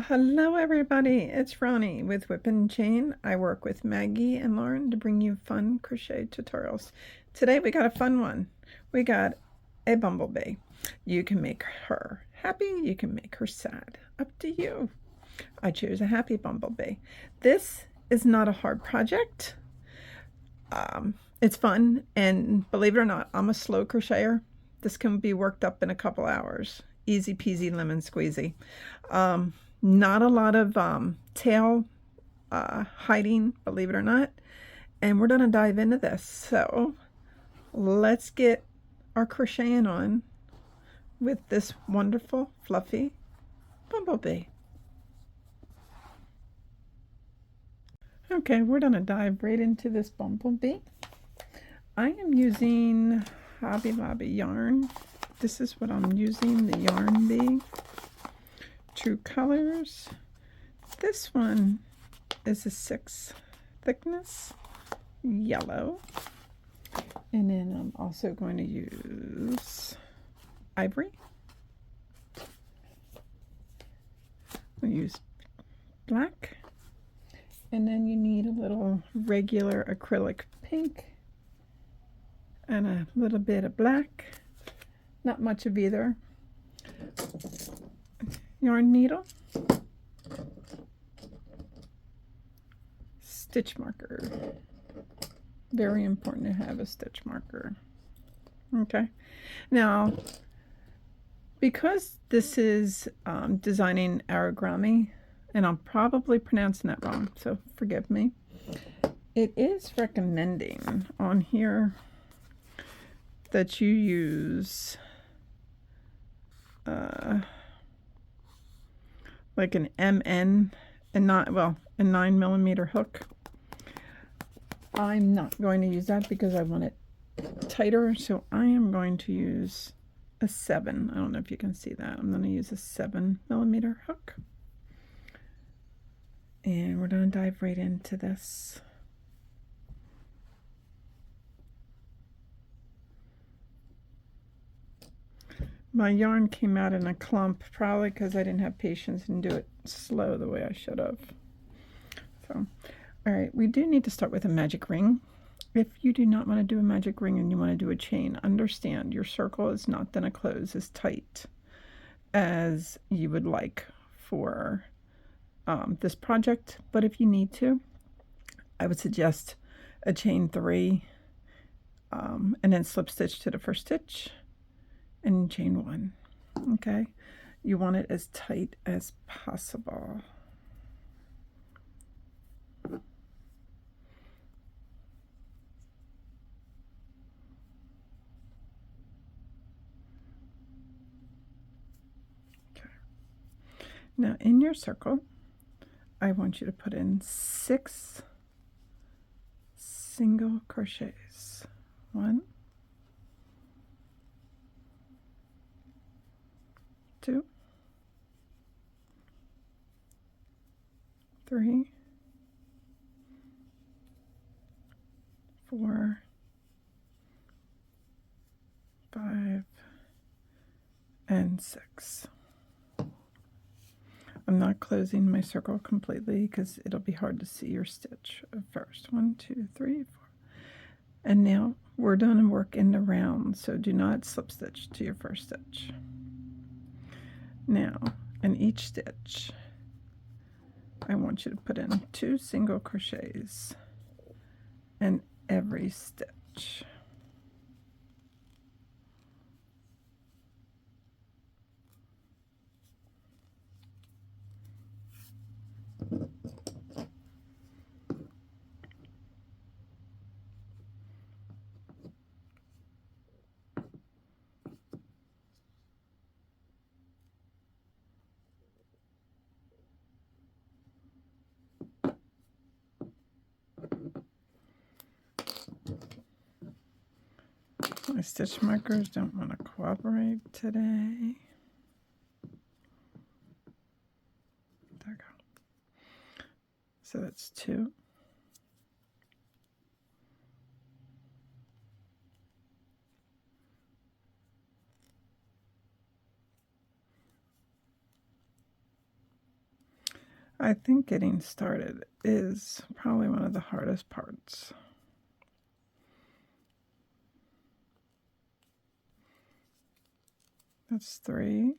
Hello everybody, it's Ronnie with Whip and Chain. I work with Maggie and Lauren to bring you fun crochet tutorials. Today we got a fun one. We got a bumblebee. You can make her happy, you can make her sad. Up to you. I choose a happy bumblebee. This is not a hard project. It's fun, and believe it or not, I'm a slow crocheter. This can be worked up in a couple hours. Easy peasy lemon squeezy. Not a lot of tail hiding, believe it or not. And we're going to dive into this. So let's get our crocheting on with this wonderful, fluffy bumblebee. Okay, we're going to dive right into this bumblebee. I am using Hobby Lobby yarn. This is what I'm using, the Yarn Bee. True colors. This one is a 6 thickness, yellow. And then I'm also going to use ivory. We'll use black. And then you need a little regular acrylic pink and a little bit of black. Not much of either. Yarn needle. Stitch marker. Very important to have a stitch marker. Okay. Now, because this is designing origami, and I'm probably pronouncing that wrong, so forgive me. It is recommending on here that you use like an MN and not, well, a 9mm hook. I'm not going to use that because I want it tighter, so I am going to use a 7. I don't know if you can see that. I'm going to use a 7mm hook. And we're going to dive right into this. My yarn came out in a clump, probably because I didn't have patience and do it slow the way I should have. So, all right, we do need to start with a magic ring. If you do not want to do a magic ring and you want to do a chain, understand your circle is not going to close as tight as you would like for this project. But if you need to, I would suggest a chain 3 and then slip stitch to the first stitch and chain 1. Okay, you want it as tight as possible. Okay, now in your circle I want you to put in 6 single crochets. 1, 2, 3, 4, 5, and 6. I'm not closing my circle completely because it'll be hard to see your stitch at first. 1, 2, 3, 4. And now we're going to work in the round, so do not slip stitch to your first stitch. Now, in each stitch, I want you to put in 2 single crochets in every stitch. My stitch markers don't want to cooperate today. There we go. So that's 2. I think getting started is probably one of the hardest parts. That's 3.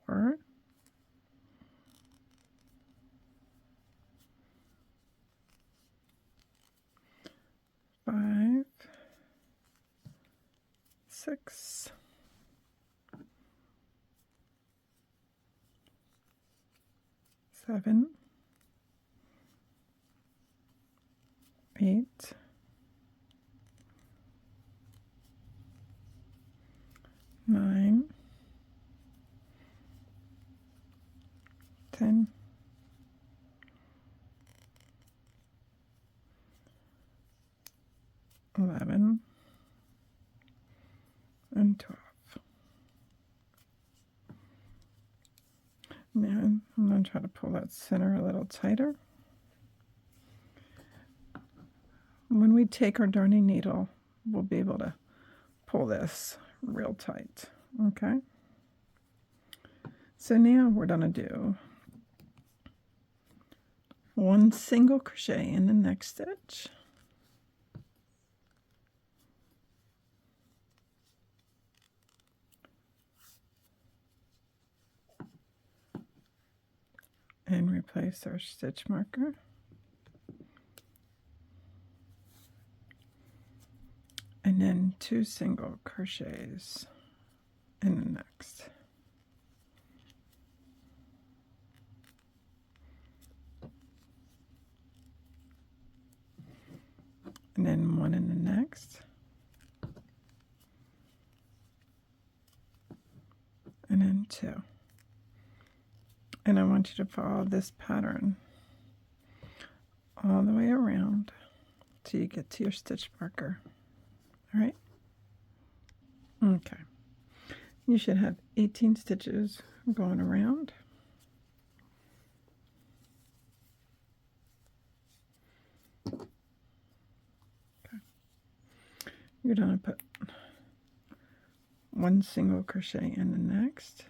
4. 5. 6. 7. 8. 9. 10. 11. And 12. Now I'm going to try to pull that center a little tighter. When we take our darning needle, we'll be able to pull this real tight. Okay? So now we're going to do 1 single crochet in the next stitch. And replace our stitch marker. And then 2 single crochets in the next. And then 1 in the next. And then 2. And I want you to follow this pattern all the way around till you get to your stitch marker. All right? Okay. You should have 18 stitches going around. Okay. You're going to put 1 single crochet in the next.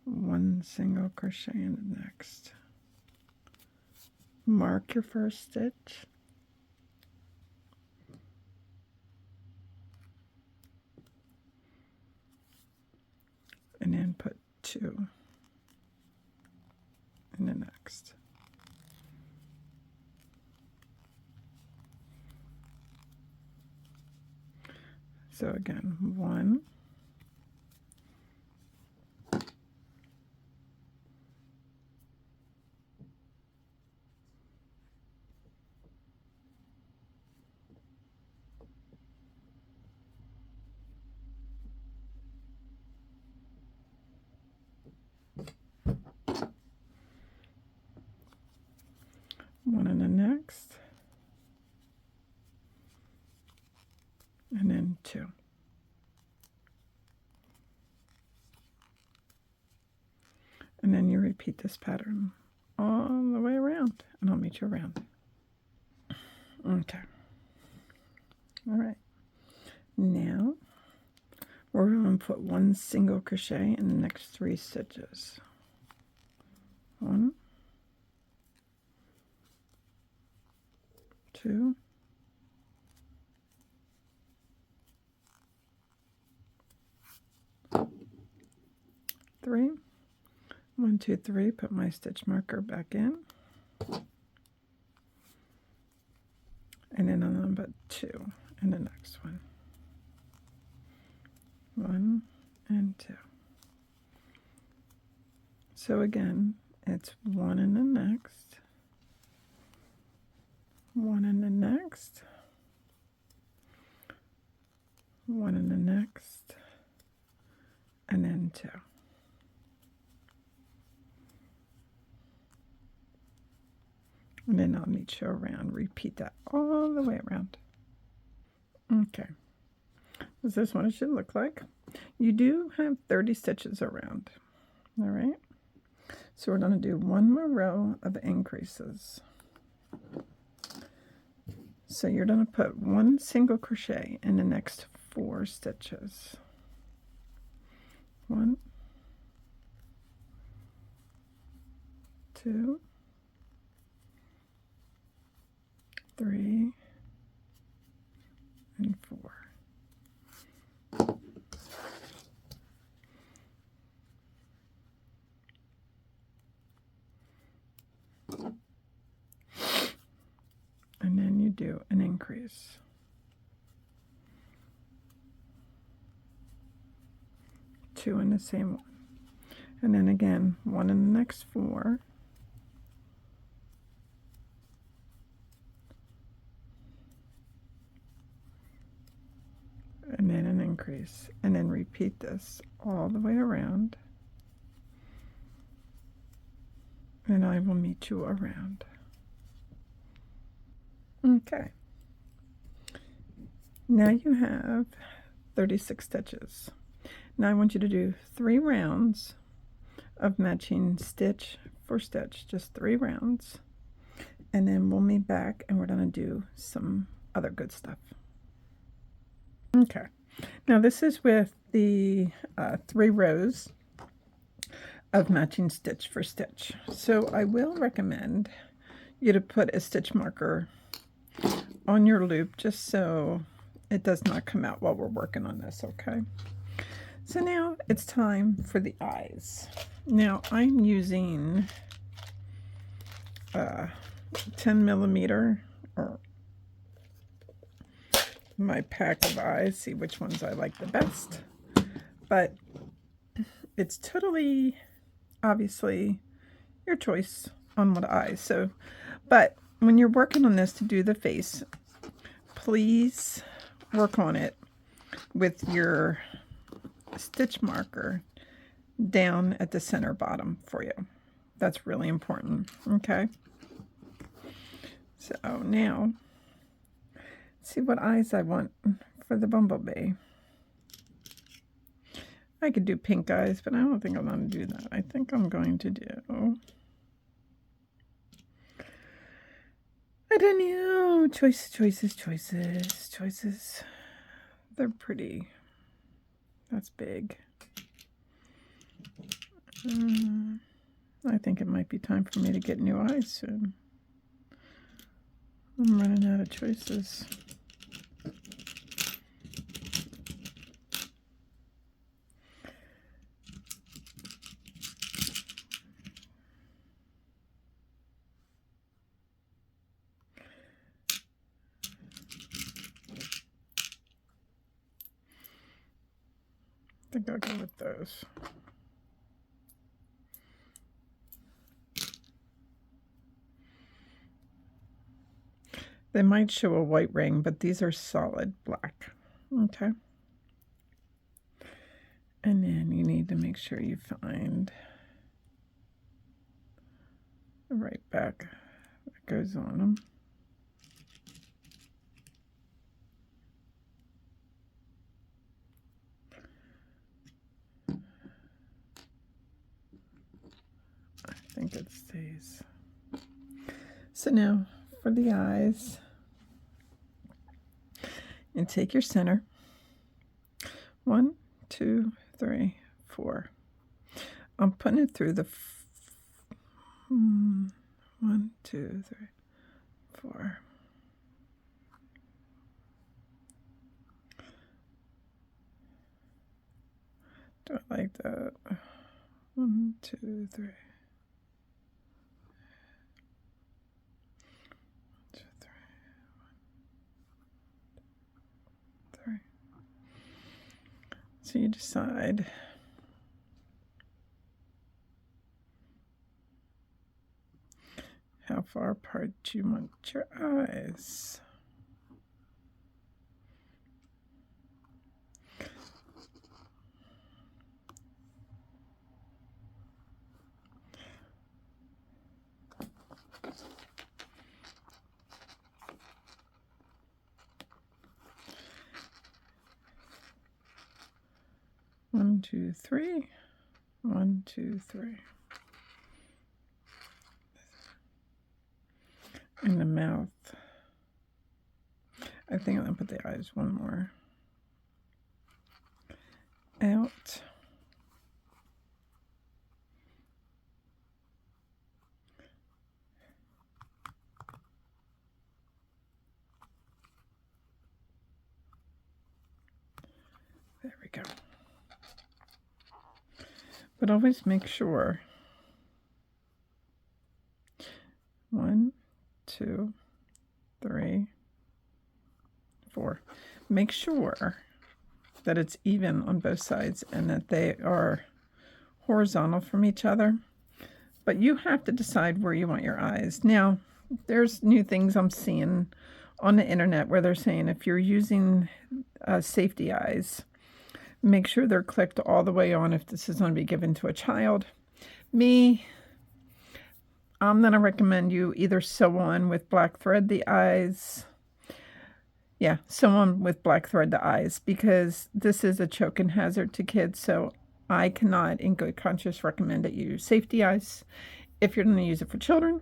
1 single crochet in the next. Mark your first stitch. And then put 2 in the next. So again, 1, 1 in the next, and then 2. And then you repeat this pattern all the way around, and I'll meet you around. Okay. All right. Now we're going to put 1 single crochet in the next 3 stitches. 1, 2, 3. 1, 2, 3. Put my stitch marker back in. And then I'm going to put 2 in the next one. 1 and 2. So again, it's 1 in the next, 1 in the next, 1 in the next, and then 2. And then I'll meet you around. Repeat that all the way around. Okay. Is this what it should look like? You do have 30 stitches around. All right. So we're going to do 1 more row of increases. So you're going to put one single crochet in the next 4 stitches. 1, 2, 3, and 4. And then you do an increase. Two in the same one. And then again, 1 in the next 4. And then an increase. And then repeat this all the way around. And I will meet you around. Okay. Now you have 36 stitches. Now I want you to do 3 rounds of matching stitch for stitch, just 3 rounds. And then we'll meet back and we're going to do some other good stuff. Okay. Now this is with the 3 rows of matching stitch for stitch. So I will recommend you to put a stitch marker on your loop just so it does not come out while we're working on this, okay? So now it's time for the eyes. Now I'm using 10 millimeter or my pack of eyes, see which ones I like the best. But it's totally, obviously, your choice on what eyes. So, but when you're working on this to do the face, please work on it with your stitch marker down at the center bottom for you. That's really important, okay? So now, see what eyes I want for the bumblebee. I could do pink eyes, but I don't think I'm going to do that. I think I'm going to do, I don't know, choices. They're pretty. That's big. I think it might be time for me to get new eyes soon. I'm running out of choices. I think I'll go with those. They might show a white ring, but these are solid black. Okay. And then you need to make sure you find the right back that goes on them. I think it stays. So now for the eyes, and take your center. 1, 2, 3, 4. I'm putting it through the 1, 2, 3, 4. Do I like that? 1, 2, 3. 2, 3. 1, 3. So you decide. How far apart do you want your eyes? One, 2, 3. 1, 2, 3. In the mouth. I think I'm going to put the eyes one more out. There we go. But always make sure. 1, 2, 3, 4. Make sure that it's even on both sides and that they are horizontal from each other. But you have to decide where you want your eyes. Now, there's new things I'm seeing on the internet where they're saying if you're using safety eyes, make sure they're clicked all the way on if this is going to be given to a child. I'm going to recommend you either sew on with black thread the eyes. Yeah, sew on with black thread the eyes, because this is a choking hazard to kids, so I cannot in good conscience recommend that you use safety eyes if you're going to use it for children.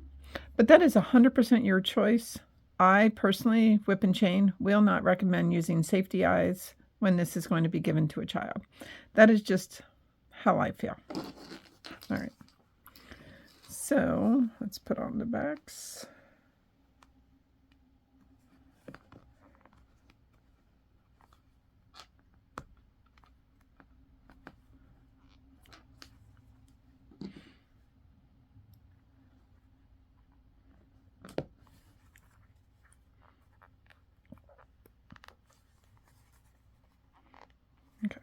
But that is 100% your choice. I personally, Whip and Chain, will not recommend using safety eyes when this is going to be given to a child. That is just how I feel. All right. So let's put on the backs. Okay.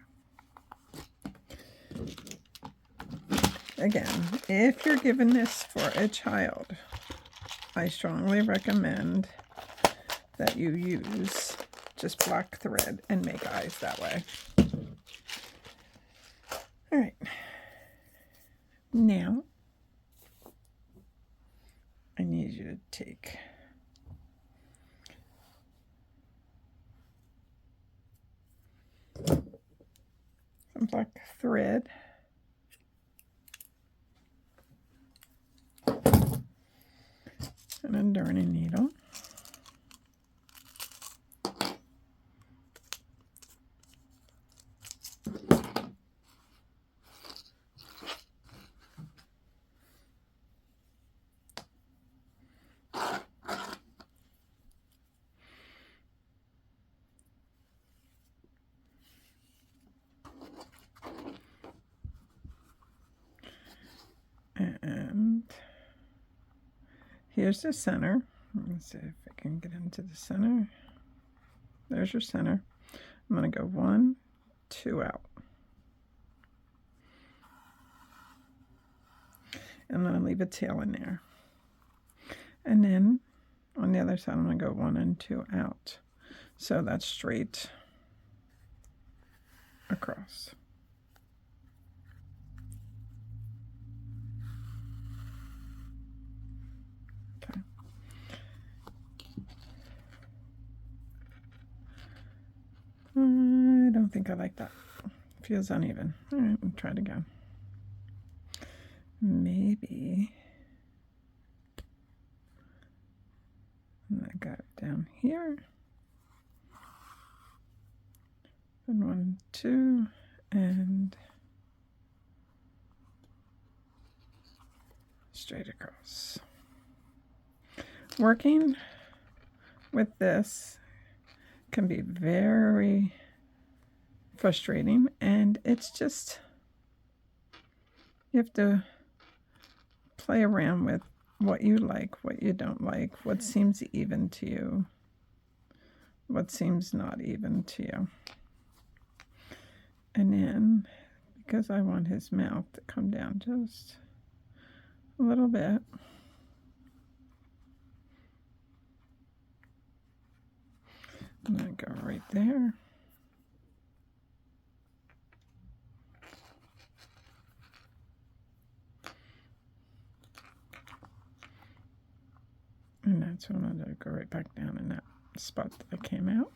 Again, if you're giving this for a child, I strongly recommend that you use just black thread and make eyes that way. All right. Now, I need you to take some black thread and a darning needle. And here's the center. Let's see if I can get into the center. There's your center. I'm going to go 1, 2 out. I'm going to leave a tail in there. And then on the other side, I'm going to go 1 and 2 out. So that's straight across. Okay. I don't think I like that. Feels uneven. All right, we'll try it again. Maybe I got it down here. And 1, 2, and straight across. Working with this can be very frustrating, and it's just, you have to play around with what you like, what you don't like, what seems even to you, what seems not even to you. And then, because I want his mouth to come down just a little bit, I'm going to go right there. And that's when I'm going to go right back down in that spot that I came out.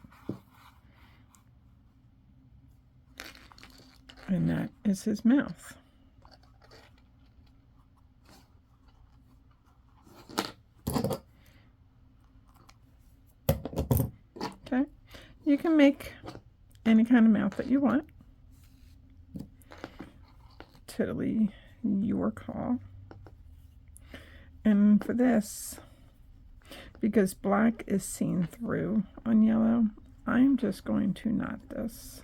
And that is his mouth. Okay. You can make any kind of mouth that you want. Totally your call. And for this, because black is seen through on yellow, I'm just going to knot this.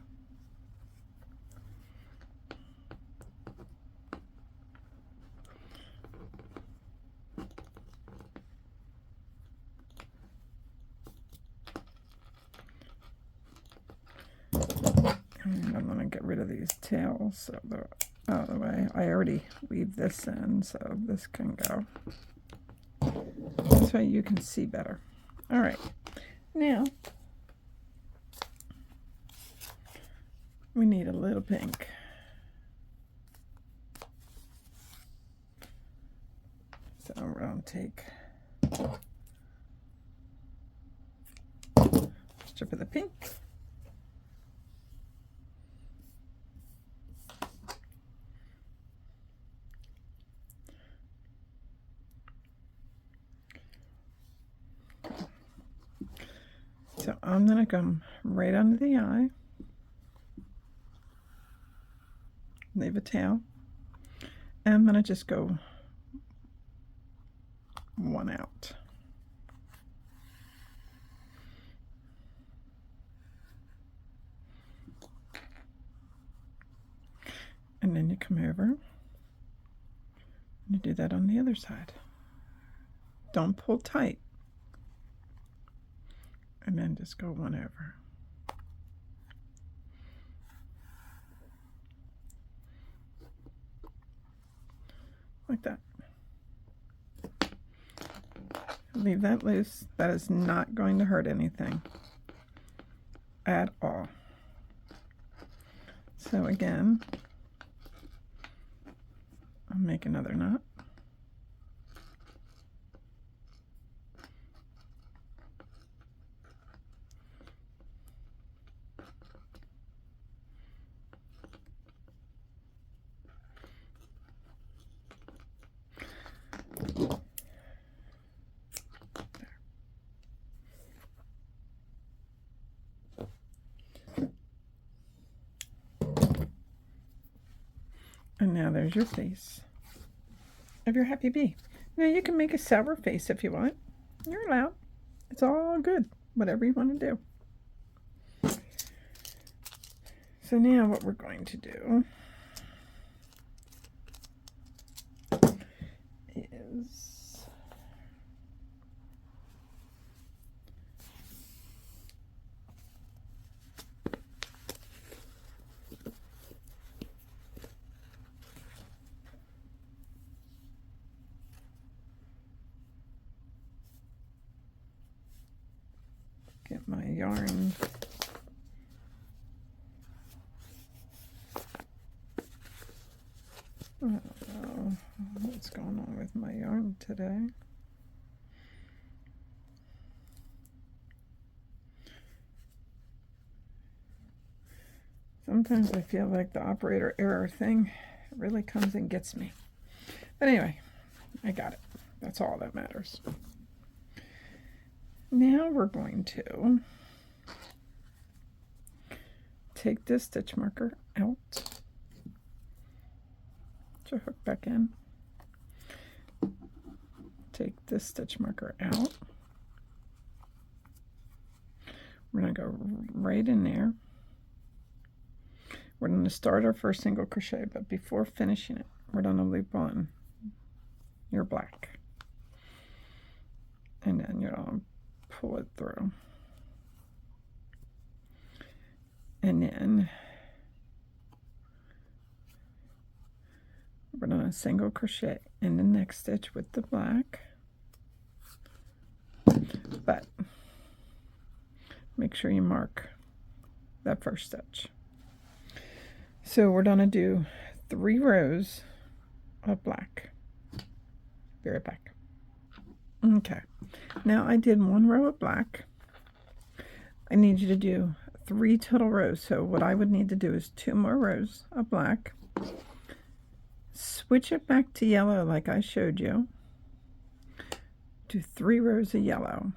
And I'm going to get rid of these tails so they're out of the way. I already weaved this in, so this can go. This way you can see better. All right, now we need a little pink. So we're going to take a strip of the pink. So I'm going to come right under the eye, leave a tail, and I'm going to just go one out. And then you come over and you do that on the other side. Don't pull tight. And then just go one over. Like that. Leave that loose. That is not going to hurt anything at all. So again, I'll make another knot. And now there's your face of your happy bee. Now you can make a sour face if you want. You're allowed. It's all good. Whatever you want to do. So now what we're going to do is get my yarn. I don't know what's going on with my yarn today. Sometimes I feel like the operator error thing really comes and gets me. But anyway, I got it. That's all that matters. Now we're going to take this stitch marker out. Put your hook back in. Take this stitch marker out. We're going to go right in there. We're going to start our first single crochet, but before finishing it, we're going to loop on your black. And then you're going to pull it through. And then we're going to single crochet in the next stitch with the black. But make sure you mark that first stitch. So we're going to do 3 rows of black. Be right back. Okay, now I did 1 row of black. I need you to do 3 total rows. So what I would need to do is 2 more rows of black. Switch it back to yellow like I showed you. Do 3 rows of yellow.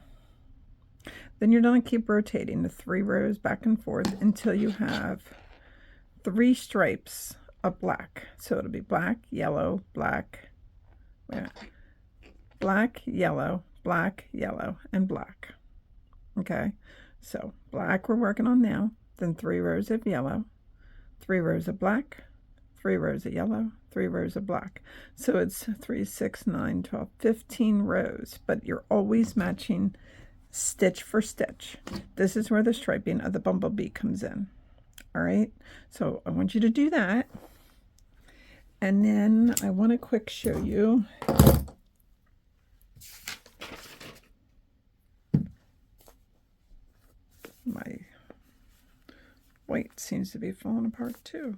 Then you're going to keep rotating the 3 rows back and forth until you have 3 stripes of black. So it'll be black, yellow, black, black, yellow, and black. Okay, so black we're working on now, then 3 rows of yellow, 3 rows of black, 3 rows of yellow, 3 rows of black. So it's 3, 6, 9, 12, 15 rows, but you're always matching stitch for stitch. This is where the striping of the bumblebee comes in. All right, so I want you to do that. And then I want to quick show you my white seems to be falling apart too.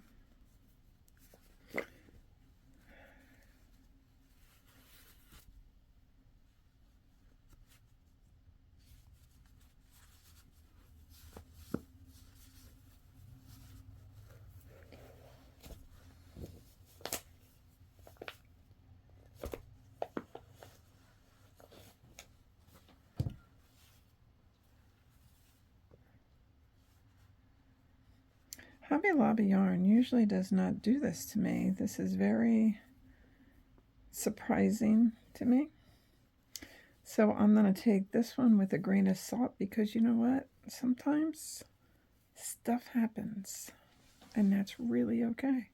Hobby Lobby yarn usually does not do this to me. This is very surprising to me. So I'm going to take this one with a grain of salt because you know what? Sometimes stuff happens and that's really okay.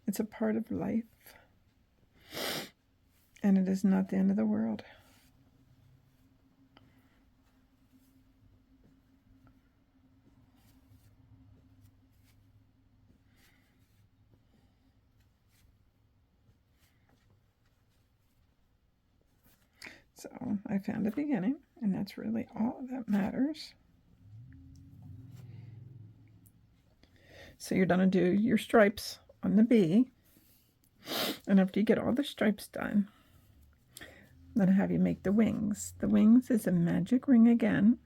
It's a part of life and it is not the end of the world. So I found a beginning, and that's really all that matters. So you're going to do your stripes on the bee, and after you get all the stripes done, I'm going to have you make the wings. The wings is a magic ring again,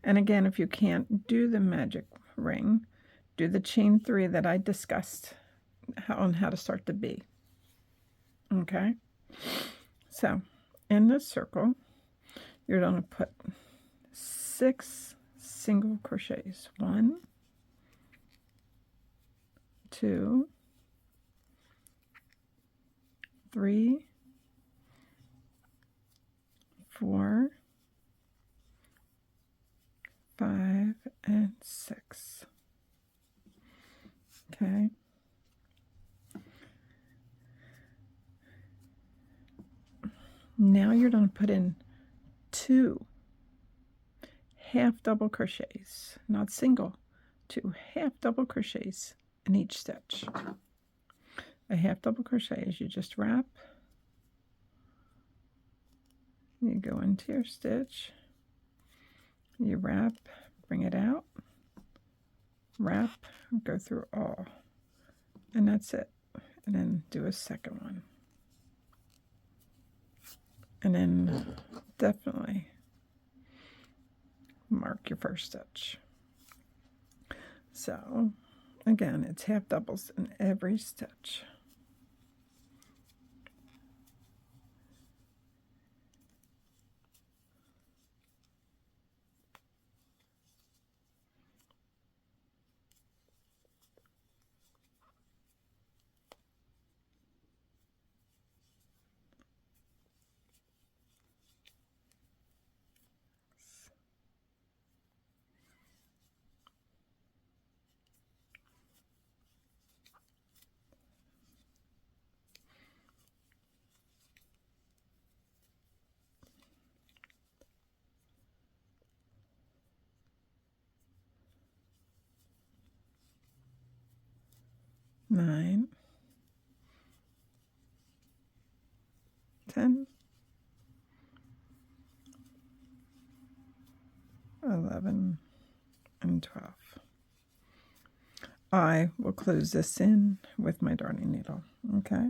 and again, if you can't do the magic ring, do the chain 3 that I discussed on how to start the bee. Okay, so in this circle, you're going to put 6 single crochets. 1, 2, 3, 4, 5, and 6. Okay. Now you're going to put in 2 half double crochets, not single, 2 half double crochets in each stitch. A half double crochet is you just wrap, you go into your stitch, you wrap, bring it out, wrap, go through all, and that's it. And then do a second one. And then definitely mark your first stitch. So again, it's half doubles in every stitch. Nine, 10, 11, and 12. I will close this in with my darning needle, okay?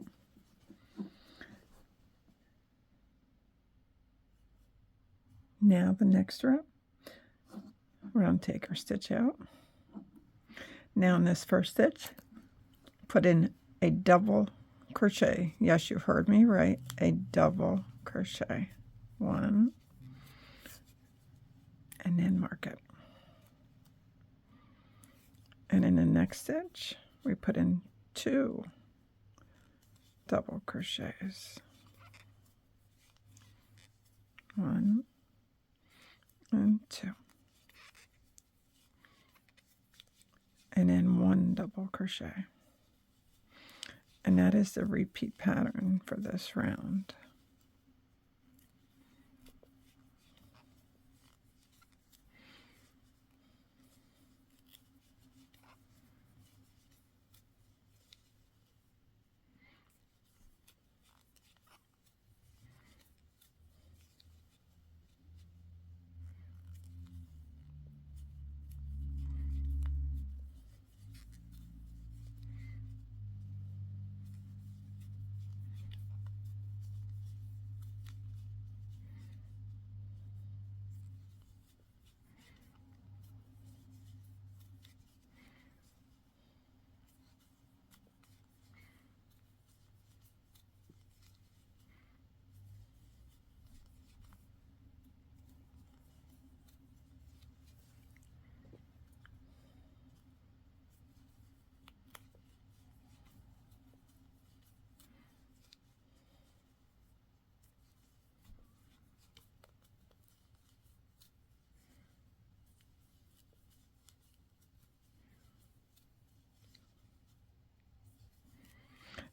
Now the next row, we're going to take our stitch out. Now in this first stitch, put in a double crochet. Yes, you heard me right, a double crochet. 1 and then mark it. And in the next stitch, we put in 2 double crochets. 1 and 2. And then 1 double crochet. And that is the repeat pattern for this round.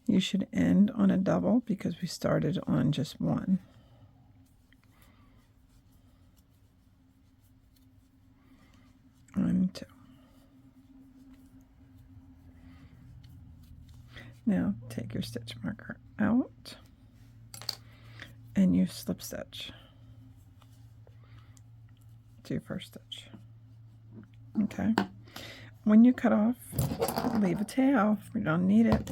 You should end on a double because we started on just 1. And 2. Now take your stitch marker out and you slip stitch to your first stitch. Okay. When you cut off, leave a tail. If you don't need it,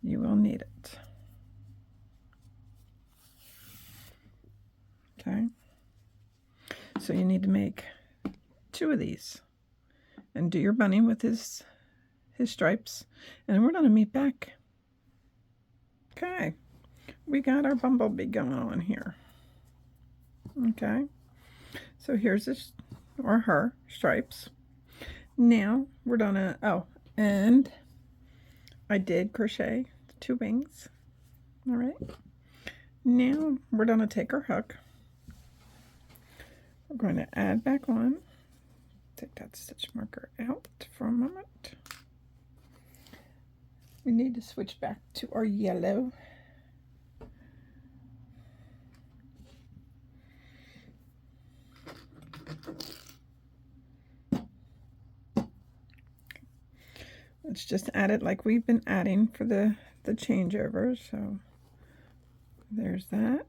you will need it. Okay. So you need to make 2 of these and do your bunny with his stripes, and we're going to meet back. Okay, we got our bumblebee going on here. Okay, so here's this, or her stripes. Now we're gonna, oh, and I did crochet 2 wings. All right, now we're gonna take our hook. We're going to add back on. Take that stitch marker out for a moment. We need to switch back to our yellow. Let's just add it like we've been adding for the changeover. So there's that.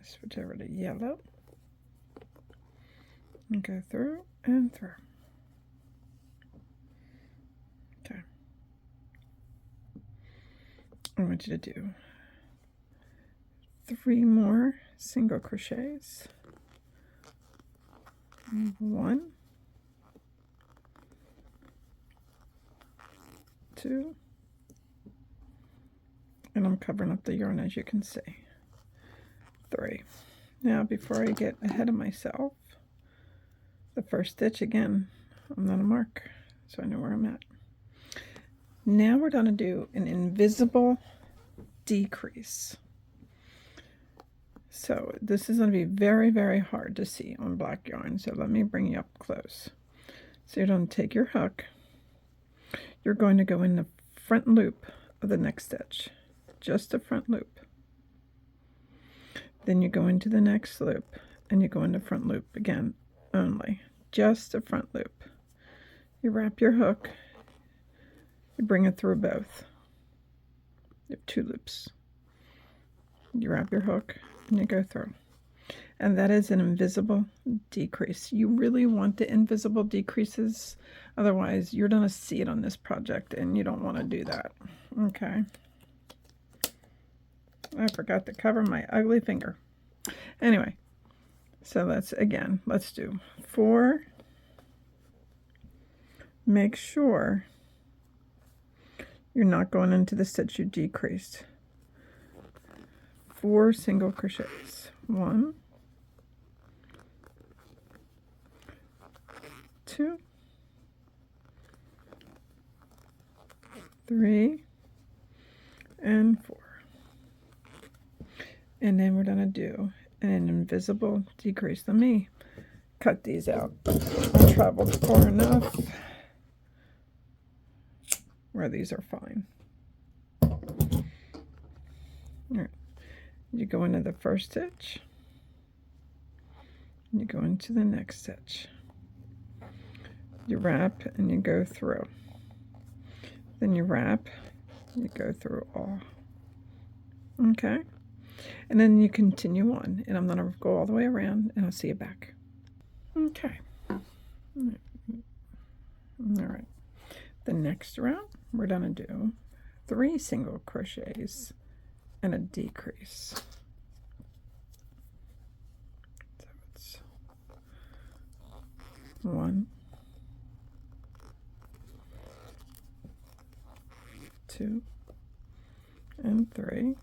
Switch over to yellow. And go through and through. Okay. I want you to do 3 more single crochets. 1, 2, and I'm covering up the yarn as you can see. 3. Now before I get ahead of myself, the first stitch again, I'm going to mark so I know where I'm at. Now we're going to do an invisible decrease. So this is going to be very, very hard to see on black yarn. So let me bring you up close. So you're going to take your hook. You're going to go in the front loop of the next stitch. Just the front loop. Then you go into the next loop and you go in the front loop again only. Just the front loop. You wrap your hook. You bring it through both. You have 2 loops. You wrap your hook and you go through. And that is an invisible decrease. You really want the invisible decreases, otherwise you're going to see it on this project and you don't want to do that. Okay. I forgot to cover my ugly finger. Anyway, so let's do 4. Make sure you're not going into the stitch you decreased. 4 single crochets. 1, 2, 3, and 4. And then we're going to do an invisible decrease. Let me cut these out. I traveled far enough where these are fine. All right. You go into the first stitch, you go into the next stitch, you wrap and you go through, then you wrap, you go through all. Okay, and then you continue on, and I'm going to go all the way around and I'll see you back. Okay, all right, the next round we're going to do 3 single crochets and a decrease. So it's 1, 2, and 3.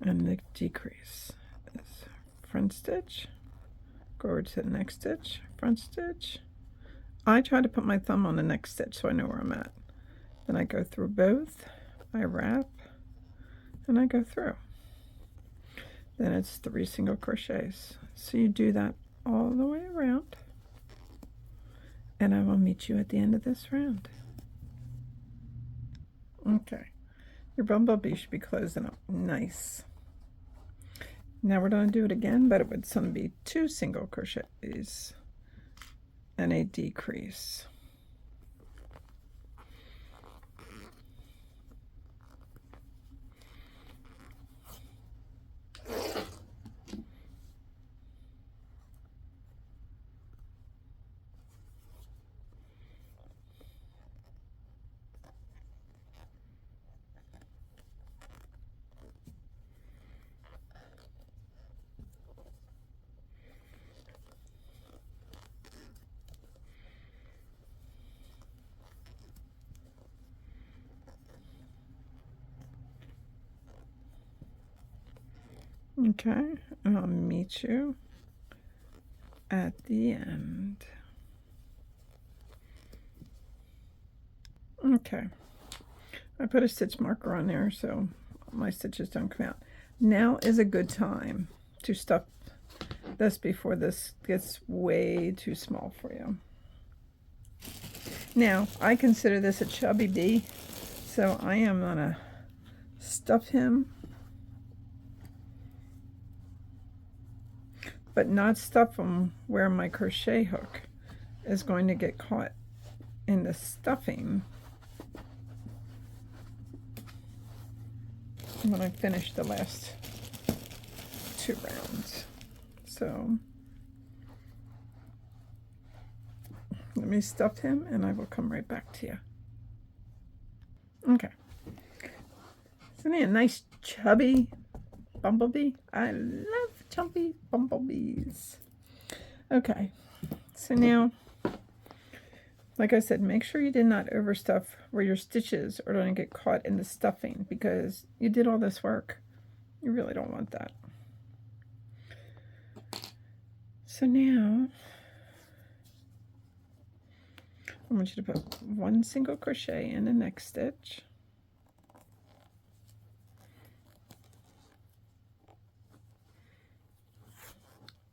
And the decrease is front stitch, go over to the next stitch, front stitch. I try to put my thumb on the next stitch so I know where I'm at. Then I go through both, I wrap, and I go through. Then it's 3 single crochets. So you do that all the way around, and I will meet you at the end of this round. Okay, your bumblebee should be closing up nice. Now we're going to do it again, but it's going to be 2 single crochets and a decrease. Okay, and I'll meet you at the end. Okay, I put a stitch marker on there so my stitches don't come out. Now is a good time to stuff this before this gets way too small for you. Now, I consider this a chubby bee, so I am going to stuff him, but not stuff him where my crochet hook is going to get caught in the stuffing when I finish the last 2 rounds. So let me stuff him and I will come right back to you. Okay. Isn't he a nice chubby bumblebee? I love chubby bumblebees. Okay, so now, like I said, make sure you did not overstuff where your stitches are going to get caught in the stuffing, because you did all this work. You really don't want that. So now, I want you to put 1 single crochet in the next stitch.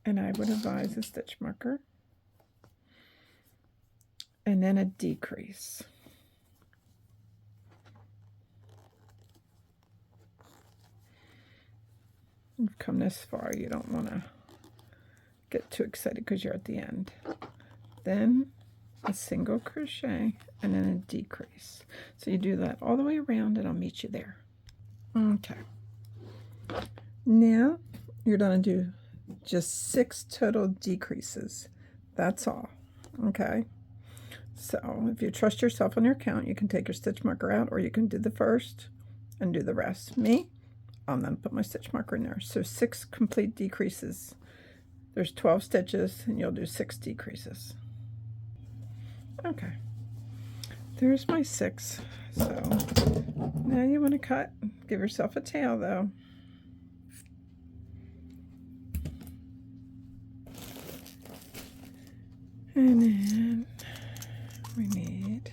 And I would advise a stitch marker. And then a decrease. You've come this far, you don't want to get too excited because you're at the end. Then a single crochet and then a decrease. So you do that all the way around and I'll meet you there. Okay. Now you're going to do just 6 total decreases. That's all. Okay. So if you trust yourself on your count, you can take your stitch marker out, or you can do the first and do the rest. Me, I'm going to put my stitch marker in there. So 6 complete decreases. There's 12 stitches and you'll do 6 decreases. Okay. There's my 6 So now you want to cut, give yourself a tail though. And then we need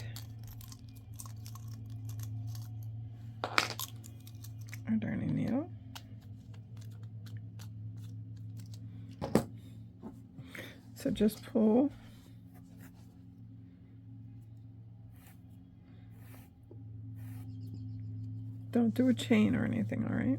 our darning needle. So just pull. Don't do a chain or anything, all right?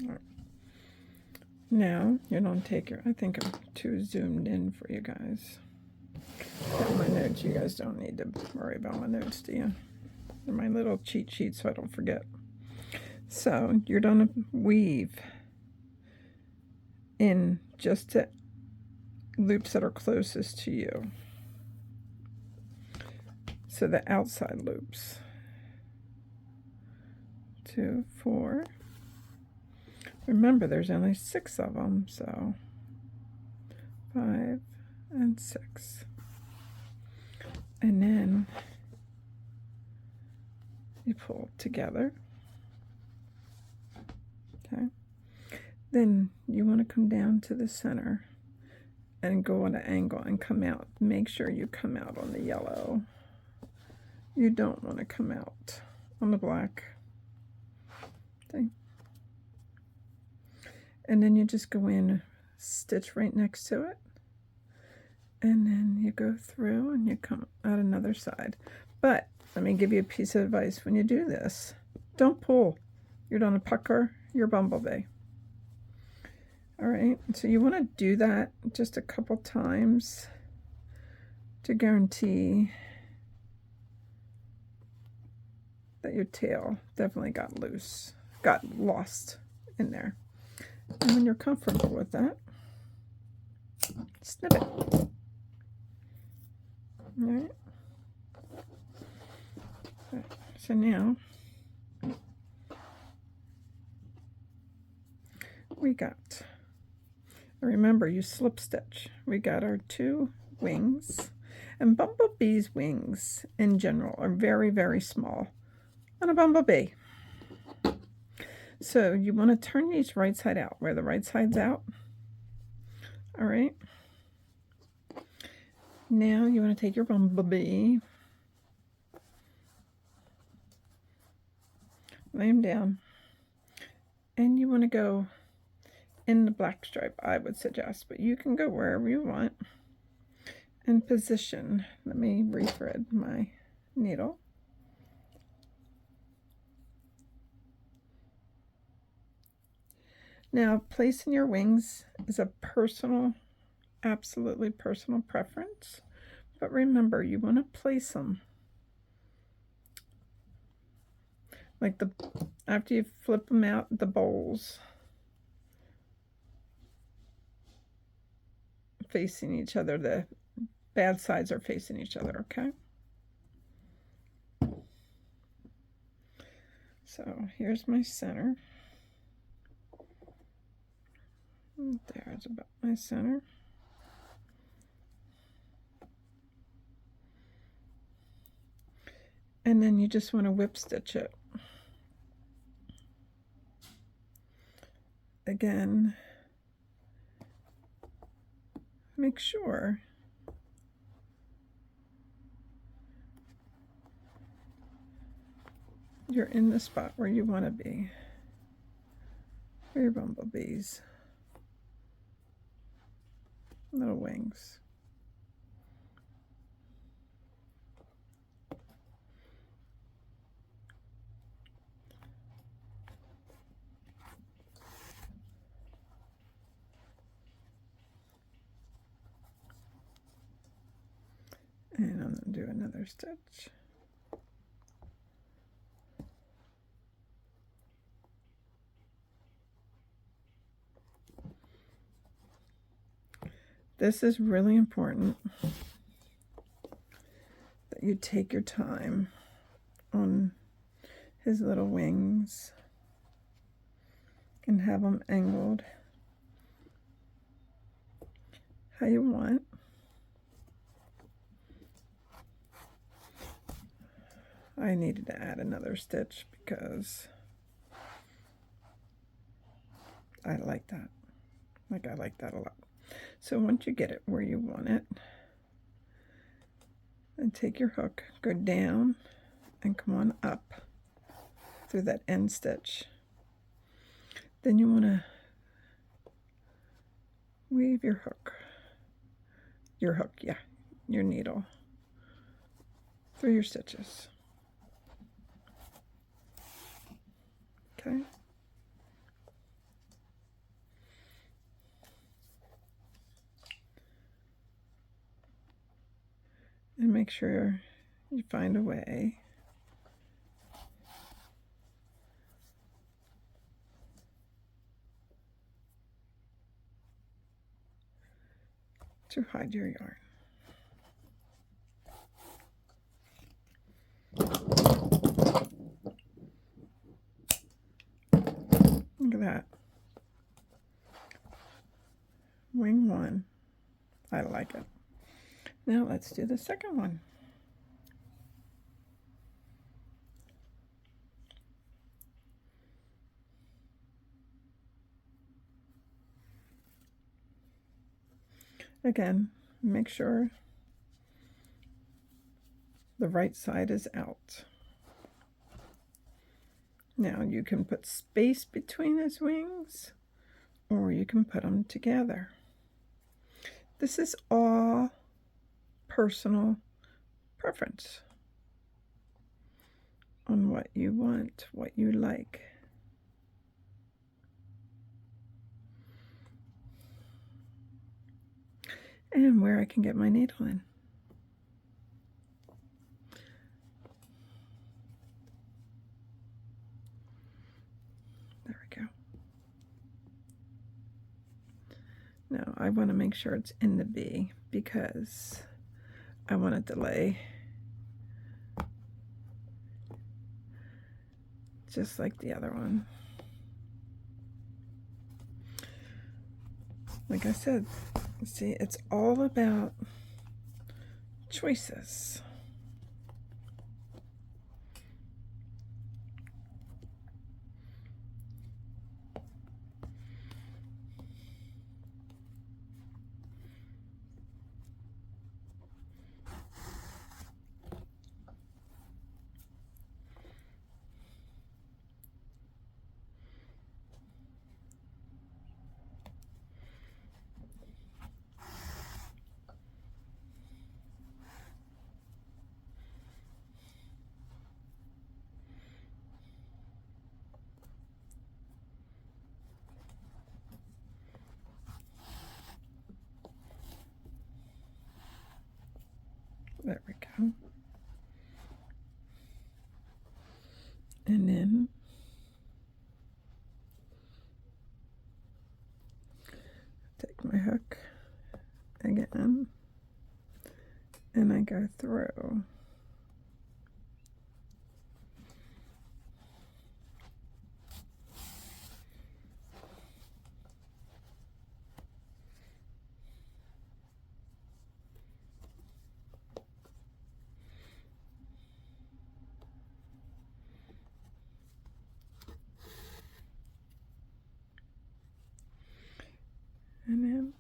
All right. Now you don't take your, I think I'm too zoomed in for you guys. Got my notes. You guys don't need to worry about my notes, do you? They're my little cheat sheet so I don't forget. So you're going to weave in just the loops that are closest to you. So the outside loops. 2, 4. Remember, there's only 6 of them, so 5 and 6. And then you pull together. Okay. Then you want to come down to the center and go on an angle and come out. Make sure you come out on the yellow. You don't want to come out on the black. Okay. And then you just go in, stitch right next to it. And then you go through and you come out another side. But let me give you a piece of advice. When you do this, don't pull. You're going to pucker your bumblebee. All right, so you want to do that just a couple times to guarantee that your tail definitely got lost in there. And when you're comfortable with that, snip it. All right. So now we got, remember you slip stitch. We got our 2 wings, and bumblebees' wings in general are very, very small on a bumblebee. So you want to turn these right side out, where the right side's out. All right. Now you want to take your bumblebee, lay him down, and you want to go in the black stripe, I would suggest, but you can go wherever you want. And position. Let me rethread my needle. Now, placing your wings is a personal, absolutely personal preference, but remember, you want to place them like after you flip them out, the bowls facing each other, the bad sides are facing each other, okay? So here's my center. There's about my center. And then you just want to whip stitch it. Again, make sure you're in the spot where you want to be for your bumblebees. Little wings. And I'm going to do another stitch. This is really important that you take your time on his little wings and have them angled how you want. I needed to add another stitch because I like that. I like that a lot. So once you get it where you want it, then take your hook, go down, and come on up through that end stitch. Then you want to weave your hook, your needle through your stitches. Okay. And make sure you find a way to hide your yarn. Look at that. Wing one. I like it. Now let's do the second one. Again, make sure the right side is out. Now you can put space between his wings, or you can put them together. This is all personal preference on what you want, what you like. And where I can get my needle in. There we go. Now I want to make sure it's in the V because I want it to lay just like the other one. Like I said, see, it's all about choices. There we go. And then take my hook again, and I go through. And then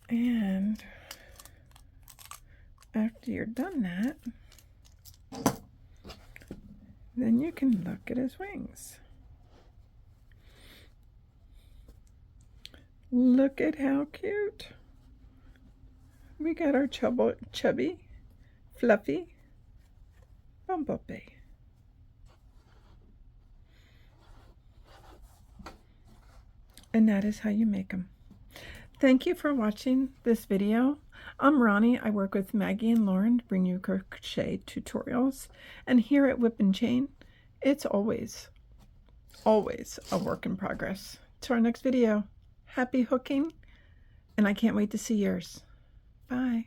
and after you're done that, then you can look at his wings. Look at how cute. We got our chubby, fluffy bumblebee. And that is how you make them. Thank you for watching this video. I'm Ronnie. I work with Maggie and Lauren to bring you crochet tutorials. And here at Whip and Chain, it's always a work in progress. To our next video, happy hooking, and I can't wait to see yours. Bye.